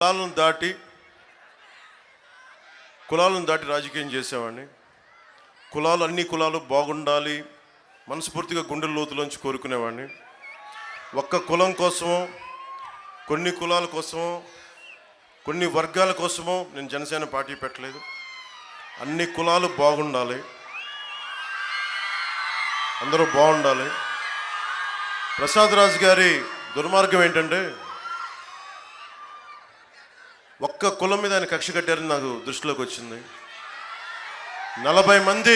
కులాలను దాటి రాజకీయం చేసేవాడిని. అన్ని కులాలు బాగుండాలి మనస్ఫూర్తిగా గుండెల లోతులోంచి కోరుకునేవాడిని. ఒక్క కులం కోసమో, కొన్ని కులాల కోసమో, కొన్ని వర్గాల కోసమో నేను జనసేన పార్టీ పెట్టలేదు. అన్ని కులాలు బాగుండాలి, అందరూ బాగుండాలి. ప్రసాద్ రాజు గారి దుర్మార్గం ఏంటంటే ఒక్క కులం మీద ఆయన కక్ష కట్టారని నాకు దృష్టిలోకి వచ్చింది. 40 మంది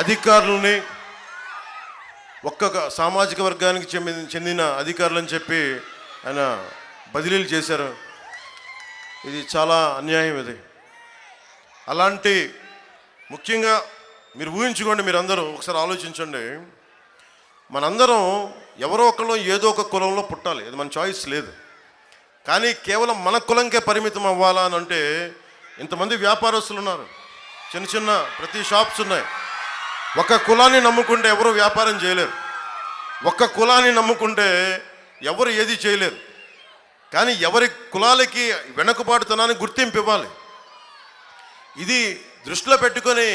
అధికారులని ఒక్క సామాజిక వర్గానికి చెందిన అధికారులని చెప్పి ఆయన బదిలీలు చేశారు. ఇది చాలా అన్యాయం. ఇది అలాంటి ముఖ్యంగా మీరు ఊహించుకోండి, మీరందరూ ఒకసారి ఆలోచించండి. మనందరం ఎవరో ఒకళ్ళు ఏదో ఒక కులంలో పుట్టాలి, అది మన చాయిస్ లేదు. కానీ కేవలం మన కులంకే పరిమితం అవ్వాలా అని అంటే ఇంతమంది వ్యాపారస్తులు ఉన్నారు, చిన్న చిన్న ప్రతి షాప్స్ ఉన్నాయి. ఒక కులాన్ని నమ్ముకుంటే ఎవరు వ్యాపారం చేయలేరు, ఒక్క కులాన్ని నమ్ముకుంటే ఎవరు ఏది చేయలేరు. కానీ ఎవరి కులాలకి వెనుకబాటుతనానికి గుర్తింపు ఇవ్వాలి. ఇది దృష్టిలో పెట్టుకొని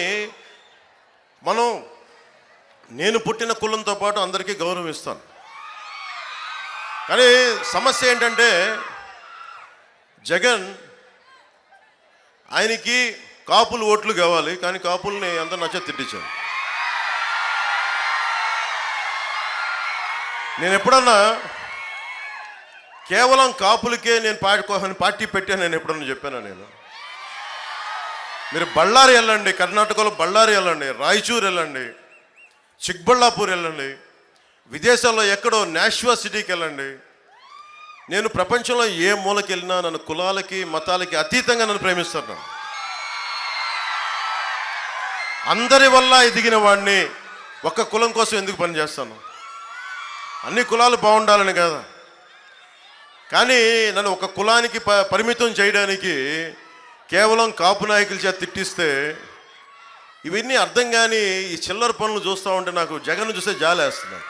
నేను పుట్టిన కులంతో పాటు అందరికీ గౌరవం ఇస్తాను. కానీ సమస్య ఏంటంటే జగన్ ఆయనకి కాపులు ఓట్లు కావాలి, కానీ కాపుల్ని అందరూ నచ్చ తిట్టించాను. నేను ఎప్పుడన్నా కేవలం కాపులకే నేను పార్టీ పెట్టాను నేను ఎప్పుడన్నా చెప్పాను? మీరు బళ్ళారి వెళ్ళండి, కర్ణాటకలో బళ్ళారి వెళ్ళండి, రాయచూరు వెళ్ళండి, చిక్బళ్ళాపూర్ వెళ్ళండి, విదేశాల్లో ఎక్కడో నాష్వా సిటీకి వెళ్ళండి. నేను ప్రపంచంలో ఏ మూలకి వెళ్ళినా నన్ను కులాలకి మతాలకి అతీతంగా నన్ను ప్రేమిస్తారు. అందరి వల్ల ఎదిగిన వాడిని ఒక్క కులం కోసం ఎందుకు పనిచేస్తాను? అన్ని కులాలు బాగుండాలని కదా. కానీ నన్ను ఒక కులానికి పరిమితం చేయడానికి కేవలం కాపు నాయకుల చేత తిట్టిస్తే ఇవన్నీ అర్థం కాని ఈ చిల్లర పనులు చూస్తూ ఉంటే నాకు జగన్ చూస్తే జాలేస్తున్నాను.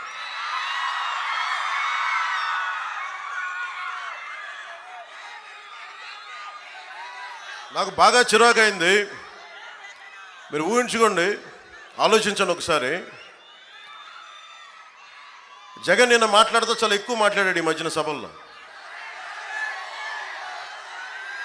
నాకు బాగా చిరాకైంది. మీరు ఊహించుకోండి, ఆలోచించండి ఒకసారి. జగన్ నిన్న మాట్లాడుతూ చాలా ఎక్కువ మాట్లాడాడు ఈ మధ్యన సభల్లో.